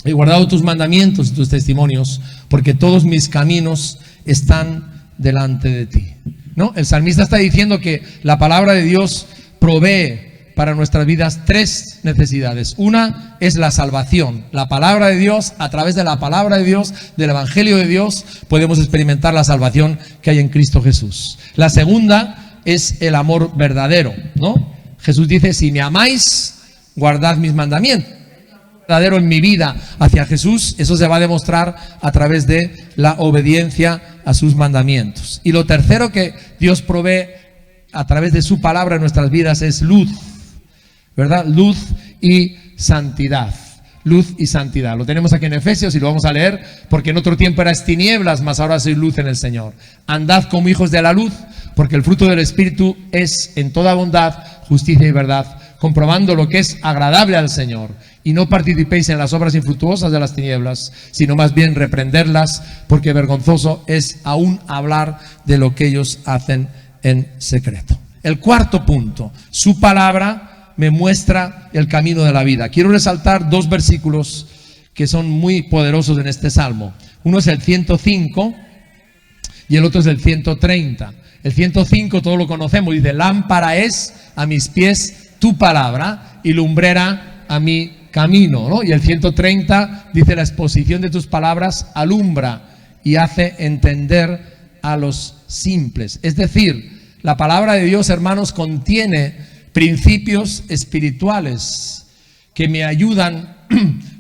He guardado tus mandamientos y tus testimonios porque todos mis caminos están delante de ti, ¿no? El salmista está diciendo que la palabra de Dios provee para nuestras vidas tres necesidades. Una es la salvación. La palabra de Dios, a través de la palabra de Dios, del Evangelio de Dios, podemos experimentar la salvación que hay en Cristo Jesús. La segunda es el amor verdadero, ¿no? Jesús dice, si me amáis, guardad mis mandamientos. Verdadero en mi vida hacia Jesús, eso se va a demostrar a través de la obediencia a sus mandamientos. Y lo tercero que Dios provee a través de su palabra en nuestras vidas es luz, ¿verdad? Luz y santidad. Luz y santidad. Lo tenemos aquí en Efesios y lo vamos a leer, porque en otro tiempo erais tinieblas, mas ahora sois luz en el Señor. Andad como hijos de la luz, porque el fruto del Espíritu es en toda bondad, justicia y verdad, comprobando lo que es agradable al Señor. Y no participéis en las obras infructuosas de las tinieblas, sino más bien reprenderlas, porque vergonzoso es aún hablar de lo que ellos hacen en secreto. El cuarto punto, su palabra me muestra el camino de la vida. Quiero resaltar dos versículos que son muy poderosos en este salmo. Uno es el 105 y el otro es el 130. El 105 todos lo conocemos, dice, lámpara es a mis pies tu palabra y lumbrera a mi camino, ¿no? Y el 130 dice, la exposición de tus palabras alumbra y hace entender a los simples. Es decir, la palabra de Dios, hermanos, contiene principios espirituales que me ayudan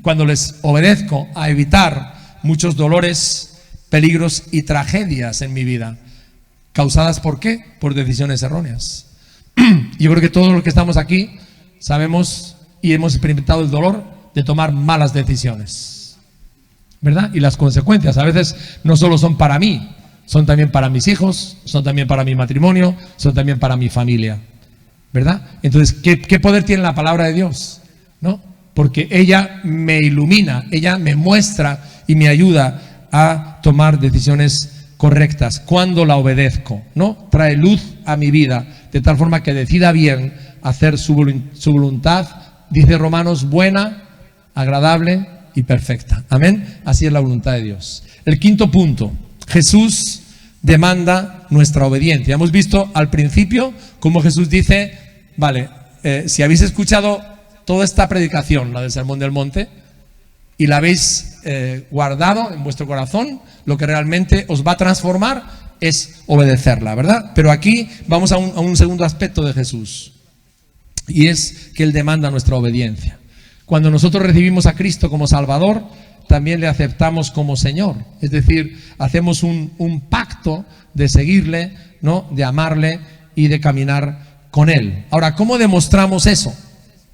cuando les obedezco a evitar muchos dolores, peligros y tragedias en mi vida. ¿Causadas por qué? Por decisiones erróneas. Yo creo que todos los que estamos aquí sabemos y hemos experimentado el dolor de tomar malas decisiones, ¿verdad? Y las consecuencias a veces no solo son para mí, son también para mis hijos, son también para mi matrimonio, son también para mi familia, ¿verdad? Entonces, ¿qué poder tiene la palabra de Dios? ¿No? Porque ella me ilumina, ella me muestra y me ayuda a tomar decisiones correctas cuando la obedezco, ¿no? Trae luz a mi vida de tal forma que decida bien hacer su voluntad, dice Romanos, buena, agradable y perfecta. Amén. Así es la voluntad de Dios. El quinto punto, Jesús demanda nuestra obediencia. Hemos visto al principio cómo Jesús dice, vale, si habéis escuchado toda esta predicación, la del Sermón del Monte, y la habéis guardado en vuestro corazón, lo que realmente os va a transformar es obedecerla, ¿verdad? Pero aquí vamos a un segundo aspecto de Jesús, y es que Él demanda nuestra obediencia. Cuando nosotros recibimos a Cristo como Salvador, también le aceptamos como Señor. Es decir, hacemos un pacto de seguirle, ¿no? De amarle y de caminar con Él. Ahora, ¿cómo demostramos eso?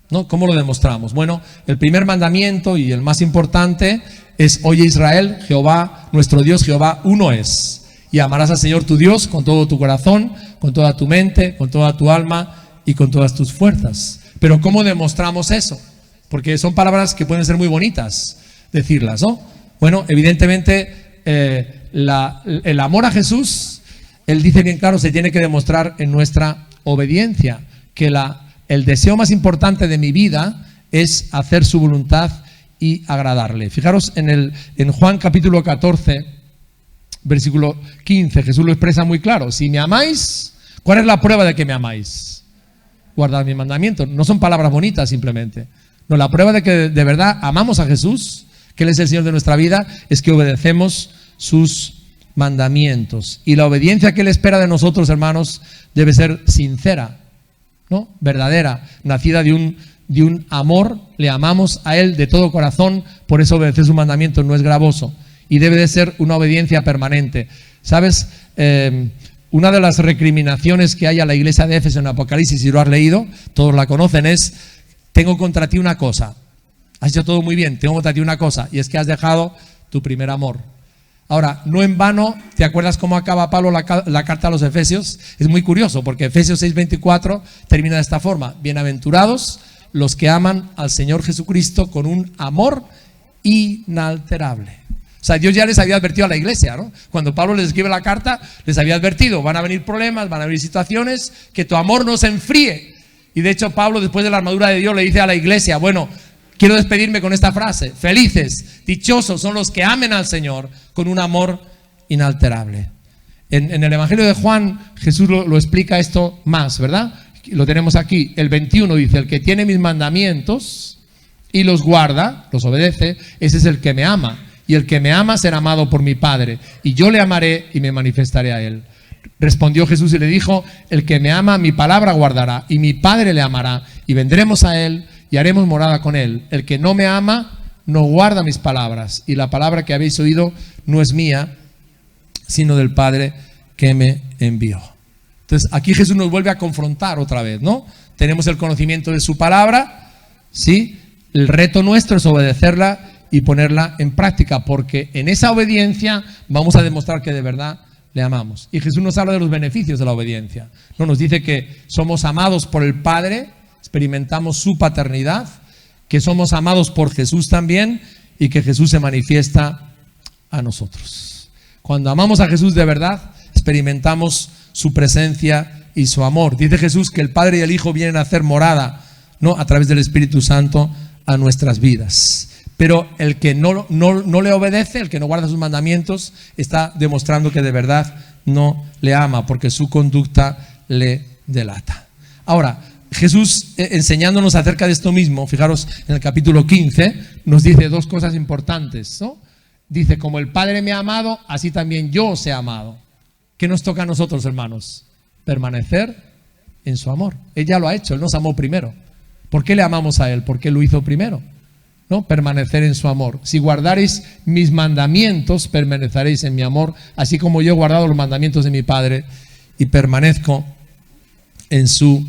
¿No? ¿Cómo lo demostramos? Bueno, el primer mandamiento y el más importante es: oye Israel, Jehová, nuestro Dios, Jehová, uno es. Y amarás al Señor tu Dios con todo tu corazón, con toda tu mente, con toda tu alma y con todas tus fuerzas. Pero ¿cómo demostramos eso? Porque son palabras que pueden ser muy bonitas decirlas, ¿no? Bueno, evidentemente el amor a Jesús, Él dice bien claro, se tiene que demostrar en nuestra obediencia, que el deseo más importante de mi vida es hacer su voluntad y agradarle. Fijaros en Juan capítulo 14, versículo 15, Jesús lo expresa muy claro: si me amáis, ¿cuál es la prueba de que me amáis? Guardad mis mandamientos. No son palabras bonitas simplemente. No, la prueba de que de verdad amamos a Jesús, que Él es el Señor de nuestra vida, es que obedecemos sus mandamientos. Y la obediencia que Él espera de nosotros, hermanos, debe ser sincera, ¿no? Verdadera, nacida de un amor. Le amamos a Él de todo corazón, por eso obedecer sus mandamientos no es gravoso, y debe de ser una obediencia permanente. ¿Sabes? Una de las recriminaciones que hay a la iglesia de Éfeso en Apocalipsis, si lo has leído, todos la conocen, es: tengo contra ti una cosa, has hecho todo muy bien, tengo contra ti una cosa, y es que has dejado tu primer amor. Ahora, no en vano, ¿te acuerdas cómo acaba Pablo la carta a los Efesios? Es muy curioso, porque Efesios 6:24 termina de esta forma: bienaventurados los que aman al Señor Jesucristo con un amor inalterable. O sea, Dios ya les había advertido a la iglesia, ¿no? Cuando Pablo les escribe la carta, les había advertido: van a venir problemas, van a venir situaciones, que tu amor no se enfríe. Y de hecho Pablo, después de la armadura de Dios, le dice a la iglesia: bueno, quiero despedirme con esta frase: felices, dichosos son los que amen al Señor con un amor inalterable. En el Evangelio de Juan, Jesús lo explica esto más, ¿verdad? Lo tenemos aquí. El 21 dice: el que tiene mis mandamientos y los guarda, los obedece, ese es el que me ama. Y el que me ama será amado por mi Padre. Y yo le amaré y me manifestaré a él. Respondió Jesús y le dijo: el que me ama, mi palabra guardará, y mi Padre le amará, y vendremos a él y haremos morada con él. El que no me ama, no guarda mis palabras, y la palabra que habéis oído no es mía, sino del Padre que me envió. Entonces aquí Jesús nos vuelve a confrontar otra vez, ¿no? Tenemos el conocimiento de su palabra, ¿sí? El reto nuestro es obedecerla y ponerla en práctica, porque en esa obediencia vamos a demostrar que de verdad le amamos. Y Jesús nos habla de los beneficios de la obediencia. No, nos dice que somos amados por el Padre, experimentamos su paternidad, que somos amados por Jesús también, y que Jesús se manifiesta a nosotros. Cuando amamos a Jesús de verdad, experimentamos su presencia y su amor. Dice Jesús que el Padre y el Hijo vienen a hacer morada, ¿no?, a través del Espíritu Santo a nuestras vidas. Pero el que no le obedece, el que no guarda sus mandamientos, está demostrando que de verdad no le ama, porque su conducta le delata. Ahora, Jesús, enseñándonos acerca de esto mismo, fijaros en el capítulo 15, nos dice dos cosas importantes, ¿no? Dice: como el Padre me ha amado, así también yo os he amado. ¿Qué nos toca a nosotros, hermanos? Permanecer en su amor. Él ya lo ha hecho, Él nos amó primero. ¿Por qué le amamos a Él? Porque Él lo hizo primero, ¿no? Permanecer en su amor. Si guardaréis mis mandamientos, permaneceréis en mi amor, así como yo he guardado los mandamientos de mi Padre y permanezco en su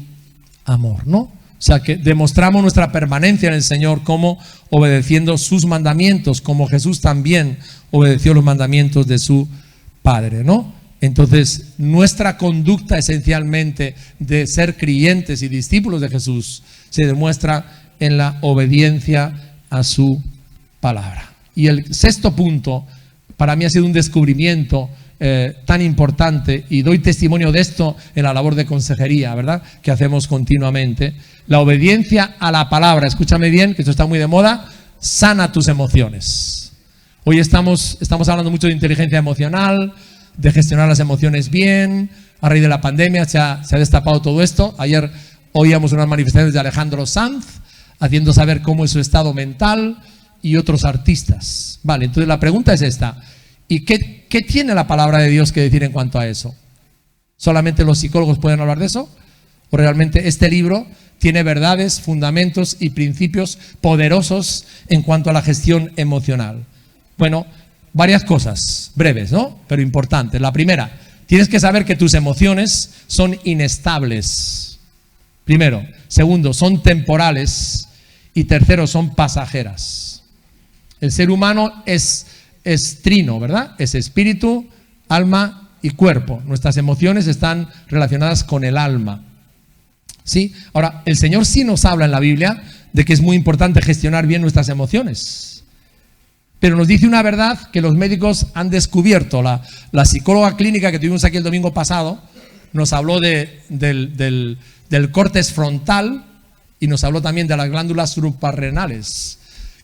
amor, ¿no? O sea que demostramos nuestra permanencia en el Señor como obedeciendo sus mandamientos, como Jesús también obedeció los mandamientos de su Padre, ¿no? Entonces, nuestra conducta esencialmente de ser creyentes y discípulos de Jesús se demuestra en la obediencia a su palabra. Y el sexto punto, para mí ha sido un descubrimiento tan importante, y doy testimonio de esto en la labor de consejería, ¿verdad?, que hacemos continuamente. La obediencia a la palabra, escúchame bien, que esto está muy de moda, sana tus emociones. Hoy estamos hablando mucho de inteligencia emocional, de gestionar las emociones bien. A raíz de la pandemia se ha destapado todo esto. Ayer oíamos unas manifestaciones de Alejandro Sanz haciendo saber cómo es su estado mental, y otros artistas. Vale, entonces la pregunta es esta: ¿y qué tiene la palabra de Dios que decir en cuanto a eso? ¿Solamente los psicólogos pueden hablar de eso? ¿O realmente este libro tiene verdades, fundamentos y principios poderosos en cuanto a la gestión emocional? Bueno, varias cosas breves, ¿no?, pero importantes. La primera, tienes que saber que tus emociones son inestables. Primero. Segundo, son temporales. Y tercero, son pasajeras. El ser humano es trino, ¿verdad? Es espíritu, alma y cuerpo. Nuestras emociones están relacionadas con el alma, ¿sí? Ahora, el Señor sí nos habla en la Biblia de que es muy importante gestionar bien nuestras emociones. Pero nos dice una verdad que los médicos han descubierto. La psicóloga clínica que tuvimos aquí el domingo pasado nos habló del córtex frontal, y nos habló también de las glándulas suprarrenales,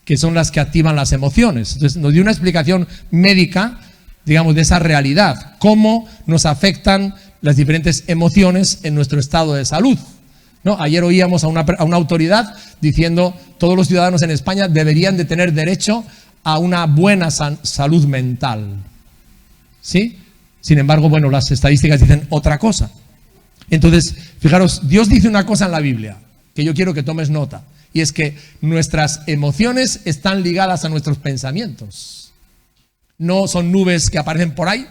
que son las que activan las emociones. Entonces nos dio una explicación médica, digamos, de esa realidad, cómo nos afectan las diferentes emociones en nuestro estado de salud, ¿no? Ayer oíamos a una autoridad diciendo: todos los ciudadanos en España deberían de tener derecho a una buena salud mental, ¿sí? Sin embargo, bueno, las estadísticas dicen otra cosa. Entonces, fijaros, Dios dice una cosa en la Biblia que yo quiero que tomes nota, y es que nuestras emociones están ligadas a nuestros pensamientos. No son nubes que aparecen por ahí.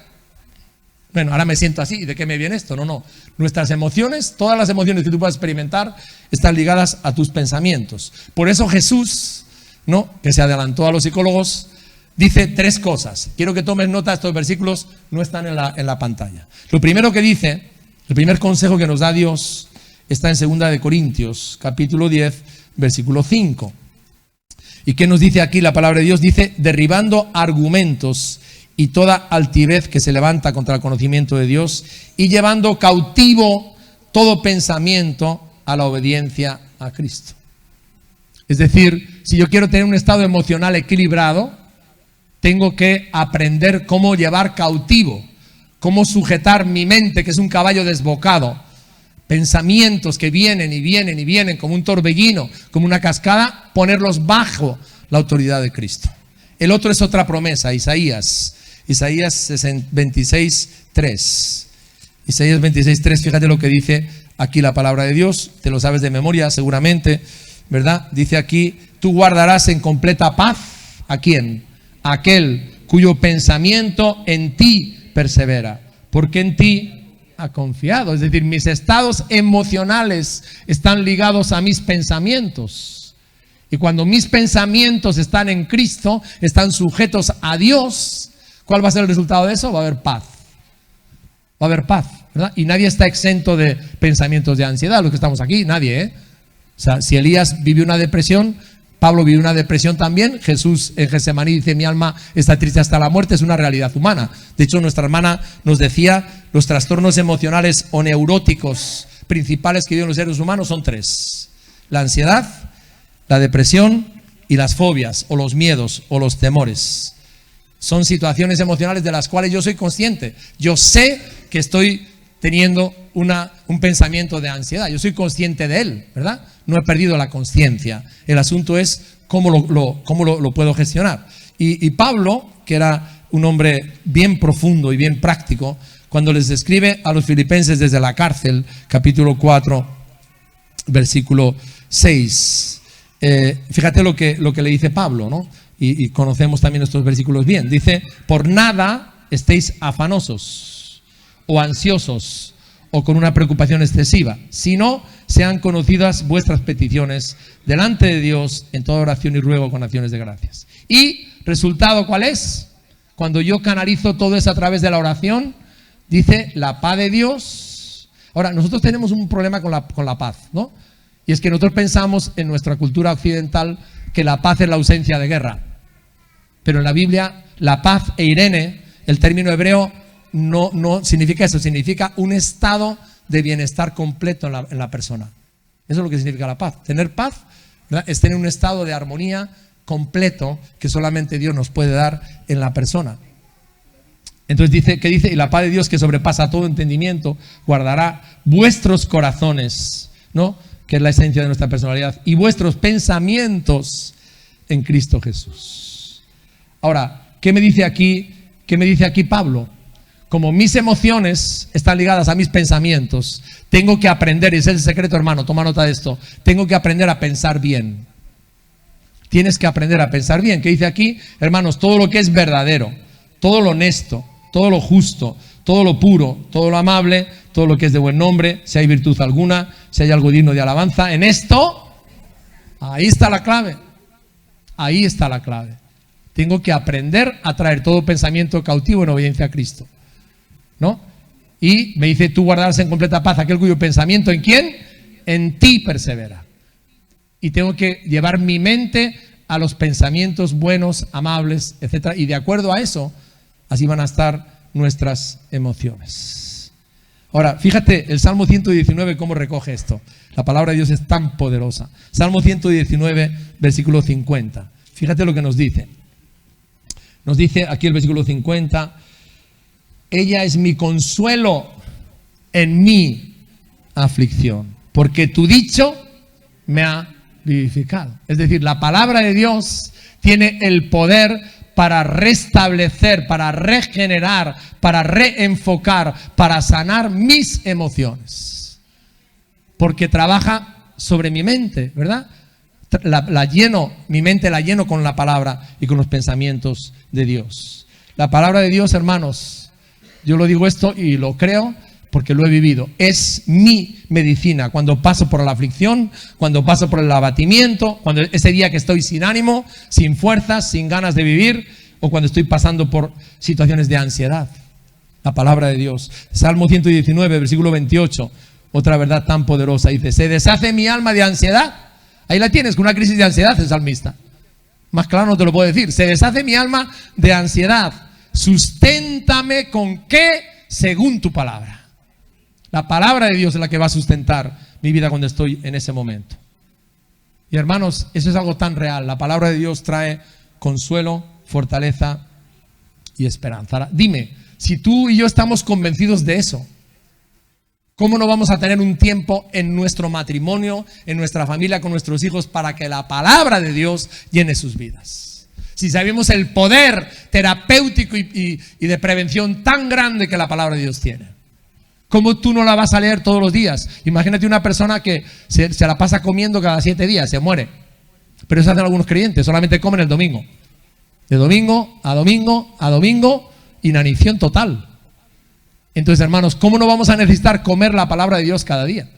Bueno, ahora me siento así, ¿y de qué me viene esto? No. Nuestras emociones, todas las emociones que tú puedas experimentar, están ligadas a tus pensamientos. Por eso Jesús, ¿no?, que se adelantó a los psicólogos, dice tres cosas. Quiero que tomes nota, estos versículos no están en la pantalla. Lo primero que dice, el primer consejo que nos da Dios, está en 2 de Corintios, capítulo 10, versículo 5. ¿Y qué nos dice aquí la palabra de Dios? Dice: derribando argumentos y toda altivez que se levanta contra el conocimiento de Dios, y llevando cautivo todo pensamiento a la obediencia a Cristo. Es decir, si yo quiero tener un estado emocional equilibrado, tengo que aprender cómo llevar cautivo cómo sujetar mi mente, que es un caballo desbocado, pensamientos que vienen y vienen y vienen como un torbellino, como una cascada, ponerlos bajo la autoridad de Cristo. El otro es otra promesa, Isaías 26:3. Isaías 26:3, fíjate lo que dice aquí la palabra de Dios, te lo sabes de memoria seguramente, ¿verdad? Dice aquí, tú guardarás en completa paz, ¿a quién? A aquel cuyo pensamiento en ti persevera, porque en ti ha confiado. Es decir, mis estados emocionales están ligados a mis pensamientos. Y cuando mis pensamientos están en Cristo, están sujetos a Dios, ¿cuál va a ser el resultado de eso? Va a haber paz. Va a haber paz, ¿verdad? Y nadie está exento de pensamientos de ansiedad, los que estamos aquí, nadie, ¿eh? O sea, si Elías vivió una depresión, Pablo vivió una depresión también. Jesús en Getsemaní dice, mi alma está triste hasta la muerte, es una realidad humana. De hecho, nuestra hermana nos decía, los trastornos emocionales o neuróticos principales que viven los seres humanos son 3. La ansiedad, la depresión y las fobias, o los miedos, o los temores. Son situaciones emocionales de las cuales yo soy consciente. Yo sé que estoy teniendo un pensamiento de ansiedad. Yo soy consciente de él, ¿verdad? No he perdido la conciencia. El asunto es cómo lo puedo gestionar. Y Pablo, que era un hombre bien profundo y bien práctico, cuando les escribe a los filipenses desde la cárcel, capítulo 4, versículo 6, fíjate lo que le dice Pablo, ¿no? Y conocemos también estos versículos bien. Dice, por nada estéis afanosos o ansiosos o con una preocupación excesiva, sino sean conocidas vuestras peticiones delante de Dios en toda oración y ruego con acciones de gracias. ¿Y resultado cuál es? Cuando yo canalizo todo eso a través de la oración, dice la paz de Dios. Ahora, nosotros tenemos un problema con la paz, ¿no? Y es que nosotros pensamos en nuestra cultura occidental que la paz es la ausencia de guerra. Pero en la Biblia, la paz, eirene, el término hebreo, no significa eso, significa un estado de bienestar completo en la persona. Eso es lo que significa la paz. Tener paz, ¿verdad?, es tener un estado de armonía completo que solamente Dios nos puede dar en la persona. Entonces dice, ¿qué dice? Y la paz de Dios, que sobrepasa todo entendimiento, guardará vuestros corazones, ¿no?, que es la esencia de nuestra personalidad, y vuestros pensamientos en Cristo Jesús. Ahora, ¿qué me dice aquí Pablo? Como mis emociones están ligadas a mis pensamientos, tengo que aprender, y ese es el secreto, hermano, toma nota de esto, tengo que aprender a pensar bien. Tienes que aprender a pensar bien. ¿Qué dice aquí? Hermanos, todo lo que es verdadero, todo lo honesto, todo lo justo, todo lo puro, todo lo amable, todo lo que es de buen nombre, si hay virtud alguna, si hay algo digno de alabanza, en esto, ahí está la clave. Ahí está la clave. Tengo que aprender a traer todo pensamiento cautivo en obediencia a Cristo, ¿no? Y me dice, tú guardarás en completa paz aquel cuyo pensamiento, ¿en quién? En ti persevera. Y tengo que llevar mi mente a los pensamientos buenos, amables, etcétera. Y de acuerdo a eso, así van a estar nuestras emociones. Ahora, fíjate, el Salmo 119, cómo recoge esto. La palabra de Dios es tan poderosa. Salmo 119, versículo 50. Fíjate lo que nos dice. Nos dice aquí el versículo 50, ella es mi consuelo en mi aflicción, porque tu dicho me ha vivificado. Es decir, la palabra de Dios tiene el poder para restablecer, para regenerar, para reenfocar, para sanar mis emociones. Porque trabaja sobre mi mente, ¿verdad? Mi mente la lleno con la palabra y con los pensamientos de Dios. La palabra de Dios, hermanos, yo lo digo esto y lo creo porque lo he vivido. Es mi medicina cuando paso por la aflicción, cuando paso por el abatimiento, cuando ese día que estoy sin ánimo, sin fuerzas, sin ganas de vivir, o cuando estoy pasando por situaciones de ansiedad. La palabra de Dios. Salmo 119, versículo 28, otra verdad tan poderosa. Dice, se deshace mi alma de ansiedad. Ahí la tienes, con una crisis de ansiedad el salmista. Más claro no te lo puedo decir. Se deshace mi alma de ansiedad. Susténtame con qué, según tu palabra. La palabra de Dios es la que va a sustentar mi vida cuando estoy en ese momento. Y hermanos, eso es algo tan real. La palabra de Dios trae consuelo, fortaleza y esperanza. Ahora, dime, Si tú y yo estamos convencidos de eso, ¿cómo no vamos a tener un tiempo en nuestro matrimonio, en nuestra familia, con nuestros hijos, para que la palabra de Dios llene sus vidas? Si sabemos el poder terapéutico y de prevención tan grande que la palabra de Dios tiene, ¿cómo tú no la vas a leer todos los días? Imagínate una persona que se la pasa comiendo cada 7 días, se muere. Pero eso hacen algunos creyentes, solamente comen el domingo. De domingo a domingo a domingo, inanición total. Entonces, hermanos, ¿cómo no vamos a necesitar comer la palabra de Dios cada día?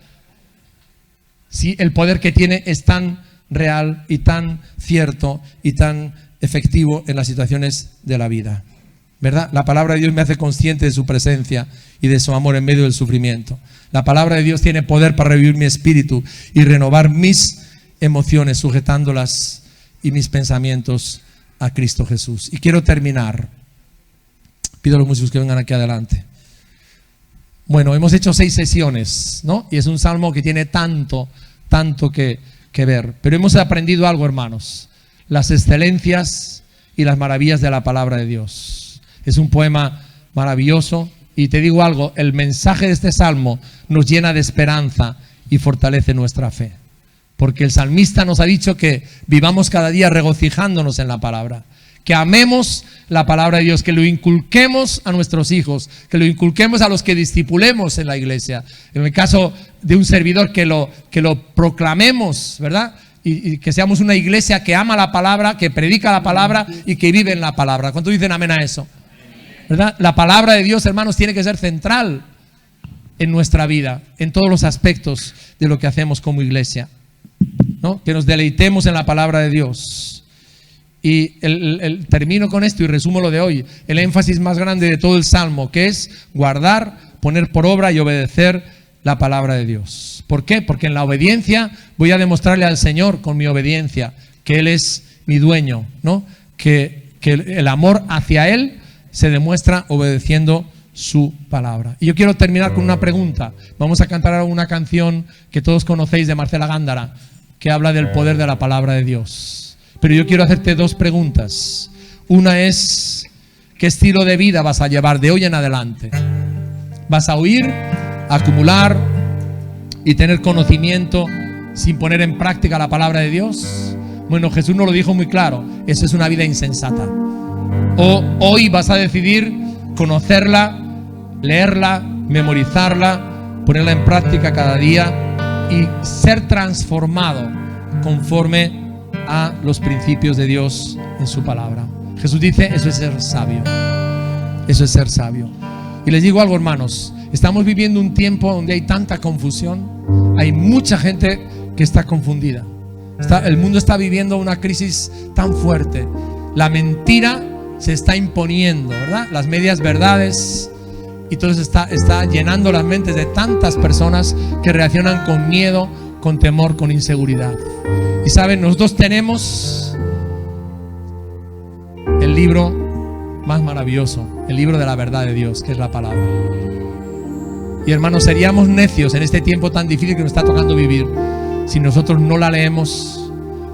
Si el poder que tiene es tan real y tan cierto y tan efectivo en las situaciones de la vida, ¿verdad? La palabra de Dios me hace consciente de su presencia y de su amor en medio del sufrimiento. La palabra de Dios tiene poder para revivir mi espíritu y renovar mis emociones, sujetándolas y mis pensamientos a Cristo Jesús. Y quiero terminar. Pido a los músicos que vengan aquí adelante. Bueno, hemos hecho 6 sesiones, ¿no? Y es un salmo que tiene tanto que ver. Pero hemos aprendido algo, hermanos. Las excelencias y las maravillas de la palabra de Dios. Es un poema maravilloso. Y te digo algo, el mensaje de este salmo nos llena de esperanza y fortalece nuestra fe. Porque el salmista nos ha dicho que vivamos cada día regocijándonos en la palabra. Que amemos la palabra de Dios, que lo inculquemos a nuestros hijos, que lo inculquemos a los que discipulemos en la iglesia. En el caso de un servidor, que lo proclamemos, ¿verdad? Y que seamos una iglesia que ama la palabra, que predica la palabra y que vive en la palabra. ¿Cuántos dicen amén a eso? ¿Verdad? La palabra de Dios, hermanos, tiene que ser central en nuestra vida, en todos los aspectos de lo que hacemos como iglesia, ¿no? Que nos deleitemos en la palabra de Dios. Y termino con esto y resumo lo de hoy. El énfasis más grande de todo el Salmo, que es guardar, poner por obra y obedecer la palabra de Dios. ¿Por qué? Porque en la obediencia voy a demostrarle al Señor con mi obediencia que Él es mi dueño, ¿no? Que el amor hacia Él se demuestra obedeciendo su palabra. Y yo quiero terminar con una pregunta. Vamos a cantar ahora una canción que todos conocéis de Marcela Gándara, que habla del poder de la palabra de Dios. Pero yo quiero hacerte 2 preguntas. Una es, ¿qué estilo de vida vas a llevar de hoy en adelante? ¿Vas a oír, acumular y tener conocimiento sin poner en práctica la palabra de Dios? Bueno, Jesús nos lo dijo muy claro. Eso es una vida insensata. O hoy vas a decidir conocerla, leerla, memorizarla, ponerla en práctica cada día y ser transformado conforme a los principios de Dios en su palabra. Jesús dice, eso es ser sabio. Eso es ser sabio. Y les digo algo, hermanos, estamos viviendo un tiempo donde hay tanta confusión. Hay mucha gente que está confundida. El mundo está viviendo una crisis tan fuerte. La mentira se está imponiendo, ¿verdad? Las medias verdades. Y todo eso está llenando las mentes de tantas personas que reaccionan con miedo, con temor, con inseguridad. Y saben, nosotros tenemos el libro más maravilloso, el libro de la verdad de Dios, que es la palabra. Y hermanos, seríamos necios en este tiempo tan difícil que nos está tocando vivir si nosotros no la leemos,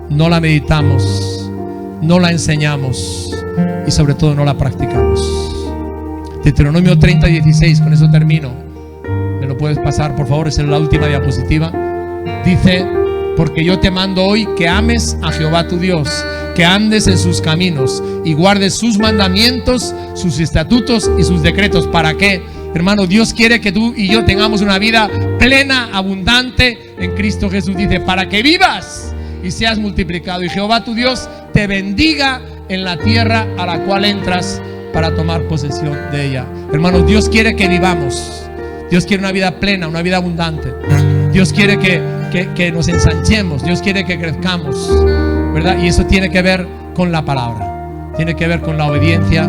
no la meditamos, no la enseñamos y sobre todo no la practicamos. Deuteronomio 30:16, con eso termino. ¿Me lo puedes pasar, por favor? Es la última diapositiva. Dice, porque yo te mando hoy que ames a Jehová tu Dios, que andes en sus caminos y guardes sus mandamientos, sus estatutos y sus decretos. ¿Para qué? Hermano, Dios quiere que tú y yo tengamos una vida plena, abundante en Cristo Jesús. Dice, para que vivas y seas multiplicado, y Jehová tu Dios te bendiga en la tierra a la cual entras para tomar posesión de ella. Hermanos, Dios quiere que vivamos. Dios quiere una vida plena, una vida abundante. Dios quiere que nos ensanchemos. Dios quiere que crezcamos, ¿verdad? Y eso tiene que ver con la palabra. Tiene que ver con la obediencia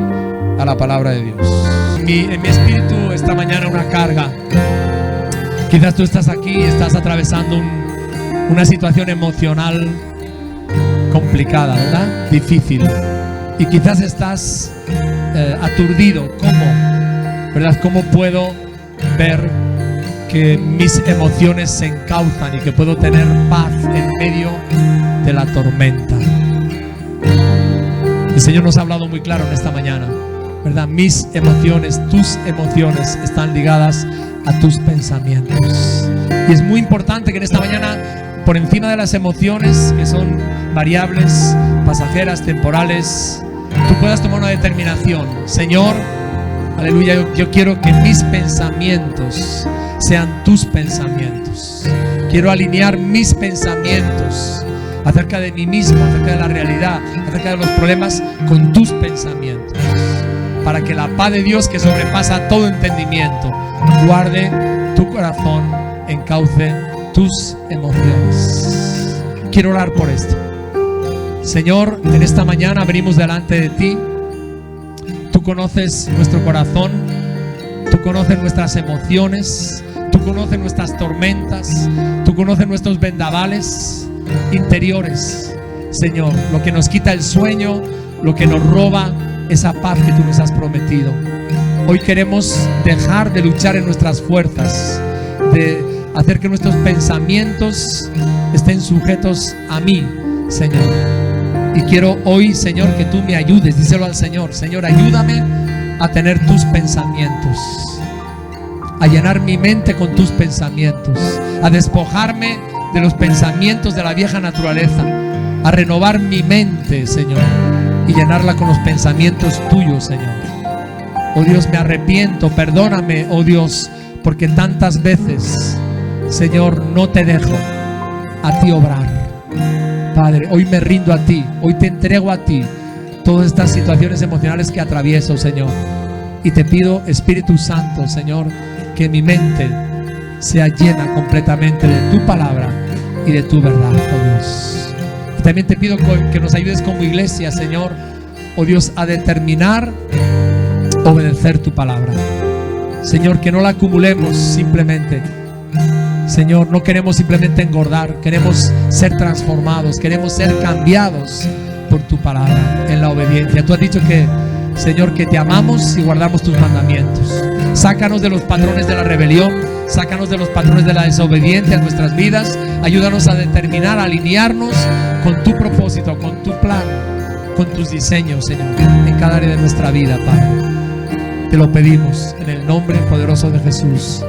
a la palabra de Dios. En mi espíritu esta mañana una carga. Quizás tú estás aquí y estás atravesando una situación emocional complicada, ¿verdad? Difícil. Y quizás estás aturdido. ¿Cómo? ¿Verdad? ¿Cómo puedo ver que mis emociones se encauzan y que puedo tener paz en medio de la tormenta? El Señor nos ha hablado muy claro en esta mañana. ¿verdad? Mis emociones, tus emociones están ligadas a tus pensamientos. Y es muy importante que en esta mañana, por encima de las emociones, que son variables, pasajeras, temporales, tú puedas tomar una determinación. Señor, aleluya, yo quiero que mis pensamientos sean tus pensamientos. Quiero alinear mis pensamientos acerca de mí mismo, acerca de la realidad, acerca de los problemas, con tus pensamientos, para que la paz de Dios, que sobrepasa todo entendimiento, guarde tu corazón, encauce tus emociones. Quiero orar por esto. Señor, en esta mañana venimos delante de ti. Tú conoces nuestro corazón, tú conoces nuestras emociones, tú conoces nuestras tormentas, tú conoces nuestros vendavales interiores, Señor, lo que nos quita el sueño, lo que nos roba esa paz que tú nos has prometido. Hoy queremos dejar de luchar en nuestras fuerzas, de hacer que nuestros pensamientos estén sujetos a mí, Señor. Y quiero hoy, Señor, que tú me ayudes. Díselo al Señor: Señor, ayúdame a tener tus pensamientos, a llenar mi mente con tus pensamientos, a despojarme de los pensamientos de la vieja naturaleza, a renovar mi mente, Señor, y llenarla con los pensamientos tuyos, Señor. Oh Dios, me arrepiento, perdóname, oh Dios, porque tantas veces, Señor, no te dejo a ti obrar. Padre, hoy me rindo a ti, hoy te entrego a ti todas estas situaciones emocionales que atravieso, Señor. Y te pido, Espíritu Santo, Señor, que mi mente sea llena completamente de tu palabra y de tu verdad, oh Dios. Y también te pido que nos ayudes como iglesia, Señor, oh Dios, a determinar obedecer tu palabra. Señor, que no la acumulemos simplemente. Señor, no queremos simplemente engordar, queremos ser transformados, queremos ser cambiados por tu palabra en la obediencia. Tú has dicho que, Señor, que te amamos y guardamos tus mandamientos. Sácanos de los patrones de la rebelión, sácanos de los patrones de la desobediencia en nuestras vidas. Ayúdanos a determinar, a alinearnos con tu propósito, con tu plan, con tus diseños, Señor, en cada área de nuestra vida, Padre. Te lo pedimos en el nombre poderoso de Jesús.